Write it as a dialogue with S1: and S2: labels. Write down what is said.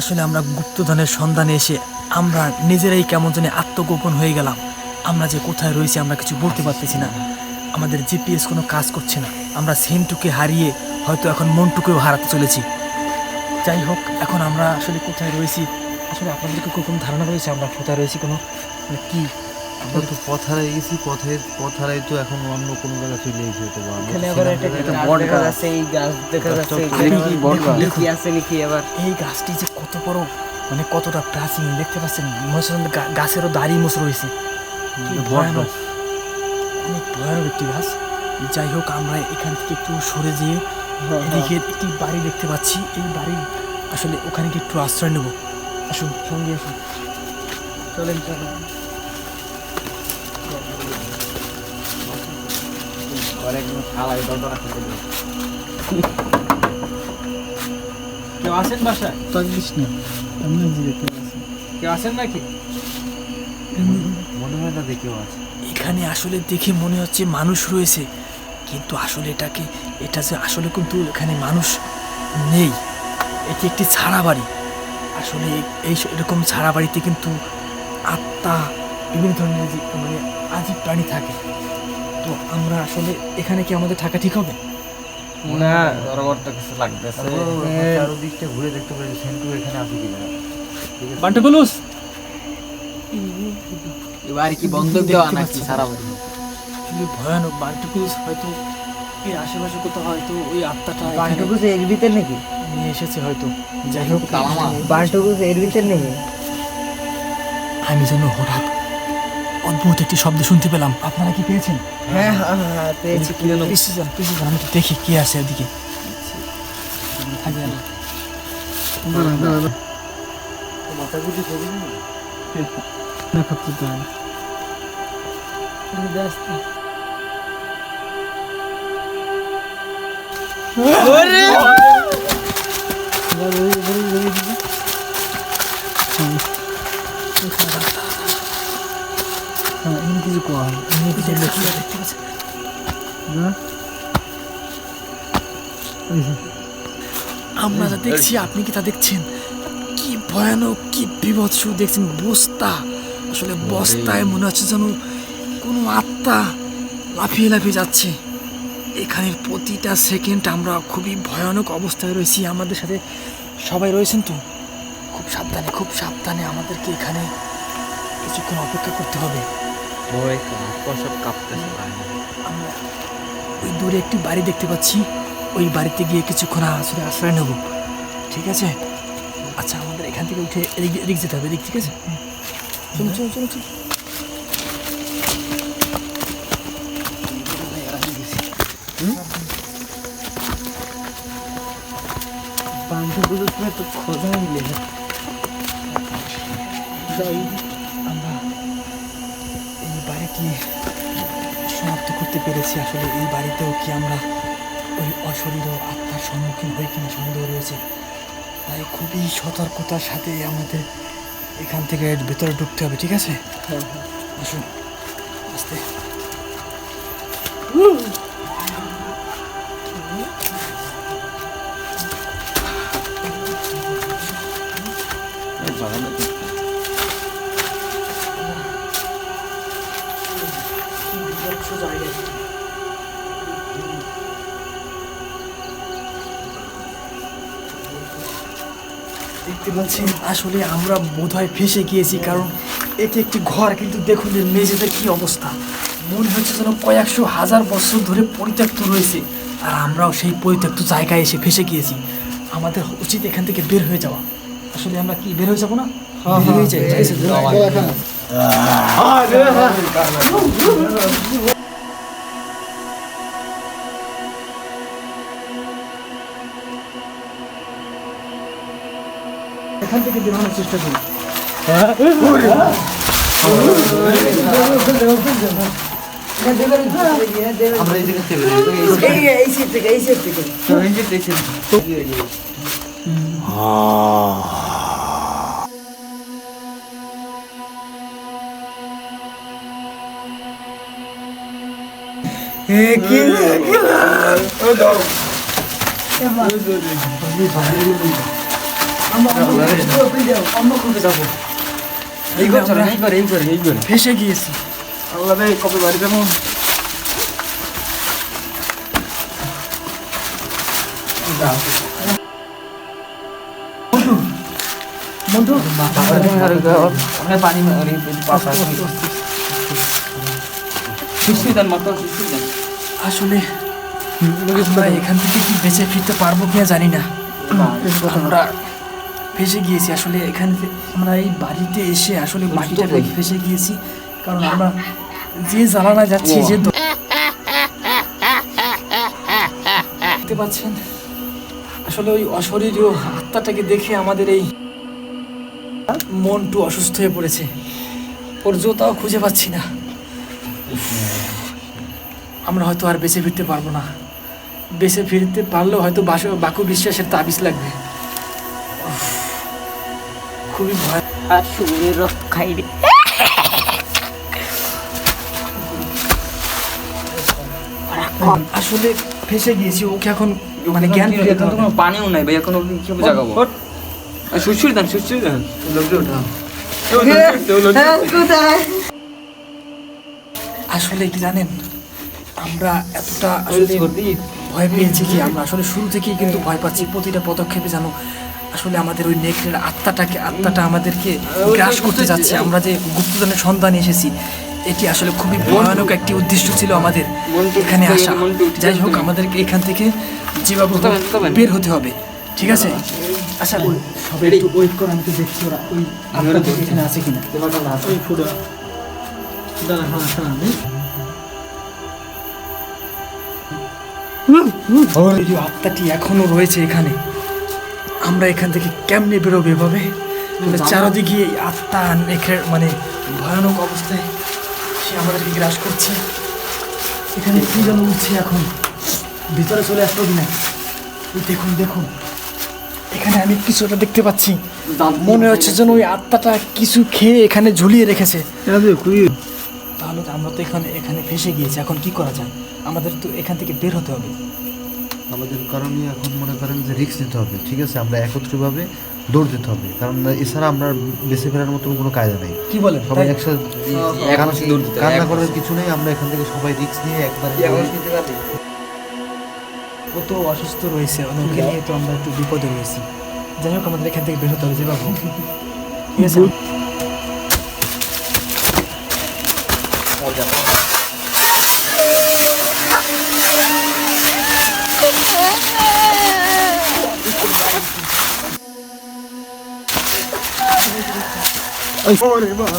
S1: আসলে আমরা গুপ্তধনের সন্ধানে এসে আমরা নিজেরাই কেমন জানি আত্মগোপন হয়ে গেলাম। আমরা যে কোথায় রয়েছি আমরা কিছু বলতে পারতেছি না। আমাদের জিপিএস কোনো কাজ করছে না। আমরা সেনটুকে হারিয়ে হয়তো এখন মনটুকুও হারাতে চলেছি। যাই হোক, এখন আমরা আসলে কোথায় রয়েছি, আসলে আপনাদেরকে কোনো ধারণা রয়েছে আমরা কোথায় রয়েছি? কোনো মানে কি
S2: আমরা তো পথ হারাই গেছি, পথ হারাই তো এখন অন্য কোনো জায়গায় চলে গেছি। হয়তো
S3: এখানে আবার একটা বট গাছ আছে, এই গাছ দেখা যাচ্ছে কি আছে নাকি আবার
S1: এই গাছটি যে কত বড়, মানে কতটা প্রাচীন দেখতে পাচ্ছেন। গাছেরও দাড়ি মোছ রয়েছে, ভয়ানক, অনেক ভয়ানক একটি গাছ। যাই হোক, আমরা এখান থেকে একটু সরে যেয়ে এদিকে একটি বাড়ি দেখতে পাচ্ছি। এই বাড়ি আসলে ওখানে গিয়ে একটু আশ্রয় নেব। আসুন, সঙ্গে আসুন,
S3: চলেন চলেন।
S1: কেউ আছেন বাসায়? কেউ আছেন নাকি?
S2: মনে হয় না দেখেও আছে।
S1: এখানে আসলে দেখে মনে হচ্ছে মানুষ রয়েছে, কিন্তু আসলে এটা যে আসলে কিন্তু এখানে মানুষ নেই। এটি একটি ছাড়া বাড়ি। আসলে এরকম ছাড়া বাড়িতে কিন্তু আত্মা, বিভিন্ন ধরনের মানে আজীব প্রাণী থাকে। তো আমরা আসলে এখানে কি আমাদের থাকা ঠিক হবে?
S3: না, দরবারটা কিছু লাগতেছে।
S2: আরো দিকটা ঘুরে দেখতে পারি সেন্টু এখানে আছে কিনা।
S1: বান্টুকুলুস,
S3: এবার কি বন্ধক দেওয়া নাকি সারা বাড়ি?
S1: আসলে ভয়ানক। বান্টুকুলুস হয়তো এই আশেপাশে কোথাও হয়তো ওই আত্মাটা
S3: বান্টুকুস এর ভিতর নাকি
S1: নিয়ে এসেছে হয়তো। যাই হোক,
S3: বান্টুকুস এর ভিতর নাকি?
S1: আমি যেন হঠাৎ অদ্ভুত একটি শব্দ শুনতে পেলাম। আপনারা কি পেয়েছেন?
S3: হ্যাঁ হ্যাঁ হ্যাঁ, পেয়েছি। কি যেন
S1: পিছিয়ে যান, আমি একটু দেখি কে আছে ওদিকে। কিছু কোয়া আমরা যা দেখছি আপনি কি তা দেখছেন? কি ভয়ানক, কি বিভৎস দেখছেন। বস্তা, আসলে বস্তায় মনে হচ্ছে যেন কোনো আত্মা লাফিয়ে লাফিয়ে যাচ্ছে। এখানের প্রতিটা সেকেন্ড আমরা খুবই ভয়ানক অবস্থায় রয়েছি। আমাদের সাথে সবাই রয়েছেন তো? খুব সাবধানে, খুব সাবধানে আমাদেরকে এখানে কিছুক্ষণ অপেক্ষা করতে হবে।
S2: সব কাঁপতেছে।
S1: আমরা ওই দূরে একটি বাড়ি দেখতে পাচ্ছি, ওই বাড়িতে গিয়ে কিছুক্ষণ আসলে আশ্রয় নেব, ঠিক আছে? আচ্ছা, আমাদের এখান থেকে উঠে এদিক যেতে হবে, এদিক, ঠিক আছে? চলো চলো চলো চলো।
S3: বান্টুকুস में तो खोजा ही ले
S1: যাই, আমরা এই বাড়িটি সমাপ্ত করতে পেরেছি। আসলে এই বাড়িতেও কি আমরা ওই অশরীর ও আত্মার সম্মুখীন হয়ে কিনা সন্দেহ রয়েছে। তাই খুবই সতর্কতার সাথে আমাদের এখান থেকে ভেতরে ঢুকতে হবে, ঠিক আছে? আসুন, আস্তে। দেখতে পাচ্ছেন, আসলে আমরা বোধহয় ফেঁসে গিয়েছি, কারণ এটি একটি ঘর, কিন্তু দেখুন এর মেঝেদের কি অবস্থা। মনে হচ্ছে যেন কয়েকশো হাজার বছর ধরে পরিত্যক্ত রয়েছে, আর আমরাও সেই পরিত্যক্ত জায়গায় এসে ফেঁসে গিয়েছি। আমাদের উচিত এখান থেকে বের হয়ে যাওয়া। আসলে আমরা কি বের হয়ে যাবো না? বের হয়ে যাই, ঠিক আছে? এখান থেকে বেরোনোর চেষ্টা করি।
S2: আমরা এই জায়গা থেকে বেরোবো।
S3: এই সাইড থেকে এই সাইড থেকে
S1: ফেসে গিয়েছি। আল্লাহ ভাই কবে বাড়ি যাবো? বন্ধু
S3: পানি
S1: আসলে আমরা এখান থেকে কি বেঁচে ফিরতে পারবো কিনা জানি না। আমরা ফেসে গিয়েছি আসলে আমরা এই বাড়িতে এসে আসলে মাটিটা ফেসে গিয়েছি, কারণ আমরা যে জ্বালানা যাচ্ছি যে দেখতে পাচ্ছেন আসলে ওই অশরীরীয় আত্মাটাকে দেখে আমাদের এই মনটু অসুস্থ হয়ে পড়েছে। ওর জোতাও খুঁজে পাচ্ছি না। আমরা হয়তো আর বেঁচে ফিরতে পারবো না। বেঁচে ফিরতে পারলেও হয়তো বাকু বিশ্বাসের তাবিজ লাগবে। খুবই ভয়।
S3: আর শরীরের রক্ত খাইবে।
S1: আসলে ফেসে গিয়েছি, ওকে এখন মানে জ্ঞান ফিরে
S3: এখন তো কোনো পানিও নাই ভাই, এখন ওকে কিভাবে জাগাবো? সুশ্রী দেন লোকজন উঠাও।
S1: আসলে কি জানেন, আমরা এতটা আসলে ভয় পেয়েছি কি আমরা আসলে শুরু থেকেই কিন্তু ভয় পাচ্ছি। প্রতিটা পদক্ষেপে জানো আসলে আমাদের ওই নেকড়ের আত্মাটা আমাদেরকে গ্রাস করতে যাচ্ছে। আমরা যে গুপ্তধনের সন্ধানে এসেছি, এটি আসলে খুবই ভয়ানক একটি উদ্দেশ্য ছিল আমাদের এখানে আসা। যাই হোক, আমাদেরকে এখান থেকে যেভাবে বের হতে হবে, ঠিক আছে? আচ্ছা সবাই একটু ওয়েট করো, আমি তো দেখছি ওরা ওই আত্মাটা এখানে আছে কিনা। ওই ফুটো দাঁড়া, এই আত্মাটি এখনো রয়েছে এখানে। আমরা এখান থেকে কেমনে বেরোবে এভাবে? চারদিকে এই আত্মা মানে ভয়ানক অবস্থায় সে আমাদেরকে গ্রাস করছে। এখানে কি যেন উঠছে, এখন ভিতরে চলে আসলো কিনা। দেখুন এখানে আমি কিছু একটা দেখতে পাচ্ছি। মনে হচ্ছে যেন ওই আত্মাটা কিছু খেয়ে এখানে ঝুলিয়ে রেখেছে। তাহলে তো আমরা তো এখানে ফেসে গিয়েছি। এখন কি করা যায়? আমাদের তো এখান থেকে বের হতে হবে।
S2: আমাদের কারণে এখন মনে করেন যে রিস্ক নিতে হবে, ঠিক আছে? আমরা একত্রিতভাবে দৌড় দিতে হবে, কারণ এছাড়া আমরা বেঁচে ফেরার মতো কোনো কায়দা নেই।
S1: কি বলেন?
S2: সবাই একসাথে কান্না করার কিছু নেই। আমরা এখান থেকে সবাই রিস্ক নিয়ে একবার
S1: ও তো অসুস্থ রয়েছে, ওকে নিয়ে তো আমরা একটু বিপদে রয়েছি। যাই হোক, আমাদের এখান থেকে বের হতে হবে যে বাবু, ঠিক আছে?
S4: ওরে বাবা